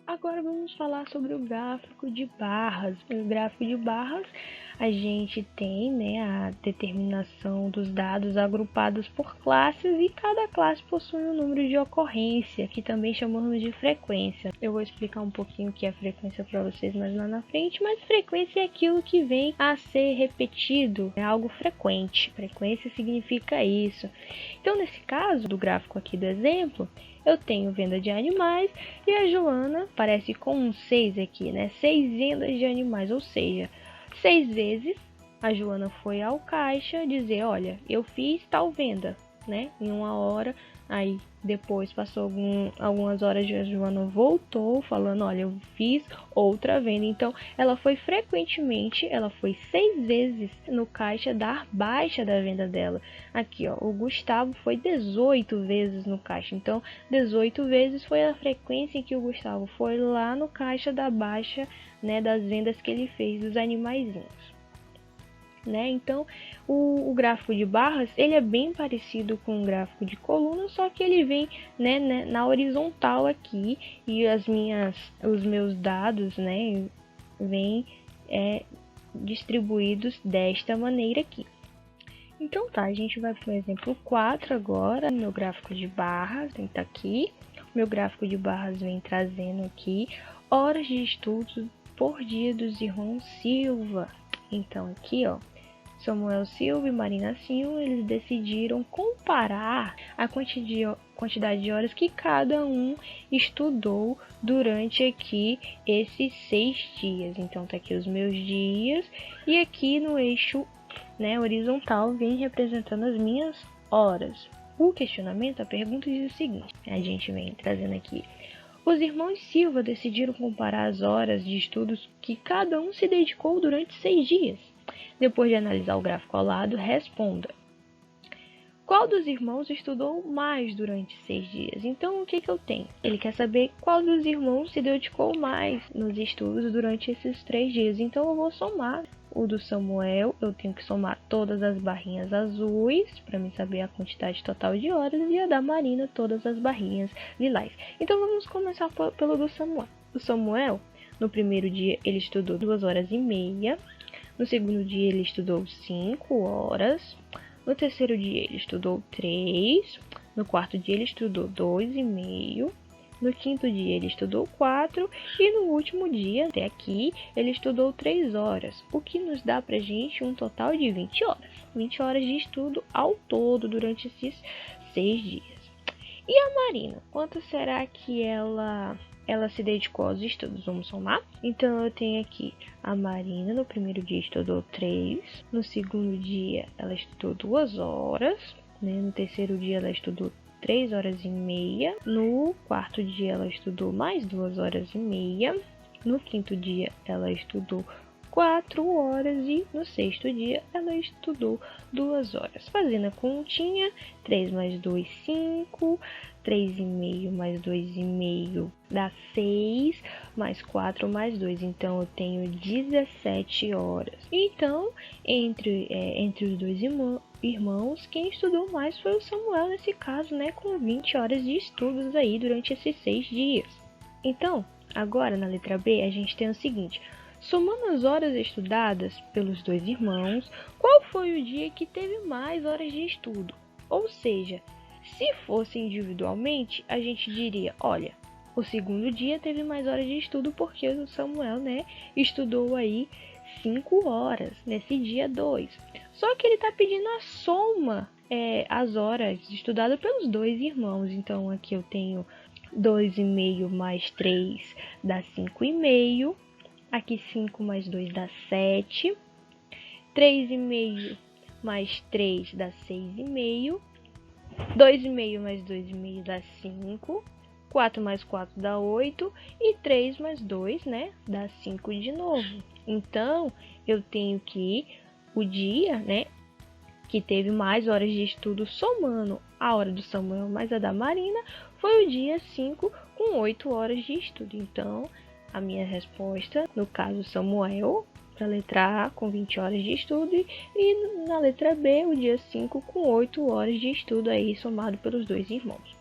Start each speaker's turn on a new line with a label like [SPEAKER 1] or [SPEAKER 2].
[SPEAKER 1] Agora vamos falar sobre o gráfico de barras. O gráfico de barras, a gente tem, né, a determinação dos dados agrupados por classes e cada classe possui um número de ocorrência, que também chamamos de frequência. Eu vou explicar um pouquinho o que é frequência para vocês mais lá na frente, mas frequência é aquilo que vem a ser repetido, é algo frequente. Frequência significa isso. Então, nesse caso do gráfico aqui do exemplo, eu tenho venda de animais e a Joana aparece com um 6 aqui, né? 6 vendas de animais, ou seja, 6 vezes a Joana foi ao caixa dizer, olha, eu fiz tal venda, né? Em uma hora, aí depois passou algumas horas e a Joana voltou falando, olha, eu fiz outra venda. Então, ela foi frequentemente, ela foi 6 vezes no caixa dar baixa da venda dela. Aqui, ó, o Gustavo foi 18 vezes no caixa. Então, 18 vezes foi a frequência em que o Gustavo foi lá no caixa da baixa, né, das vendas que ele fez dos animaizinhos. Né? Então, o gráfico de barras ele é bem parecido com o gráfico de coluna, só que ele vem, né, na horizontal aqui e os meus dados, né, vêm distribuídos desta maneira aqui. Então tá, a gente vai para o exemplo 4 agora, meu gráfico de barras, tá aqui. Meu gráfico de barras vem trazendo aqui horas de estudo por dia dos irmãos Silva. Então aqui, ó, Samuel Silva e Marina Silva, eles decidiram comparar a quantidade de horas que cada um estudou durante aqui esses 6 dias. Então tá aqui os meus dias e aqui no eixo, né, horizontal vem representando as minhas horas. O questionamento, a pergunta diz o seguinte, a gente vem trazendo aqui. Os irmãos Silva decidiram comparar as horas de estudos que cada um se dedicou durante 6 dias. Depois de analisar o gráfico ao lado, responda. Qual dos irmãos estudou mais durante 6 dias? Então, o que eu tenho? Ele quer saber qual dos irmãos se dedicou mais nos estudos durante esses 3 dias. Então, eu vou somar. O do Samuel, eu tenho que somar todas as barrinhas azuis, para me saber a quantidade total de horas, e a da Marina, todas as barrinhas lilás. Então, vamos começar pelo do Samuel. O Samuel, no primeiro dia, ele estudou 2 horas e meia. No segundo dia, ele estudou 5 horas. No terceiro dia, ele estudou 3. No quarto dia, ele estudou 2,5. No quinto dia, ele estudou 4. E no último dia, até aqui, ele estudou 3 horas. O que nos dá pra gente um total de 20 horas. 20 horas de estudo ao todo durante esses 6 dias. E a Marina? Quanto será que ela se dedicou aos estudos? Vamos somar? Então, eu tenho aqui a Marina, no primeiro dia estudou 3, no segundo dia ela estudou 2 horas, né? No terceiro dia ela estudou 3 horas e meia, no quarto dia ela estudou mais 2 horas e meia, no quinto dia ela estudou 4 horas e no sexto dia ela estudou 2 horas. Fazendo a continha, 3 mais 2, 5, 3,5 mais 2,5 dá 6, mais 4 mais 2. Então, eu tenho 17 horas. Então, entre os dois irmãos, quem estudou mais foi o Samuel, nesse caso, né, com 20 horas de estudos aí durante esses 6 dias. Então, agora na letra B, a gente tem o seguinte. Somando as horas estudadas pelos dois irmãos, qual foi o dia que teve mais horas de estudo? Ou seja, se fosse individualmente, a gente diria, olha, o segundo dia teve mais horas de estudo porque o Samuel, né, estudou aí 5 horas nesse dia 2. Só que ele está pedindo a soma, as horas estudadas pelos dois irmãos. Então, aqui eu tenho 2,5 mais 3 dá 5,5. Aqui 5 mais 2 dá 7. 3,5 mais 3 dá 6,5. 2,5 mais 2,5 dá 5. 4 mais 4 dá 8. E 3 mais 2, né, dá 5 de novo. Então, eu tenho que o dia, né, que teve mais horas de estudo somando a hora do Samuel mais a da Marina, foi o dia 5 com 8 horas de estudo. Então, a minha resposta, no caso Samuel, para a letra A com 20 horas de estudo e na letra B o dia 5 com 8 horas de estudo aí somado pelos dois irmãos.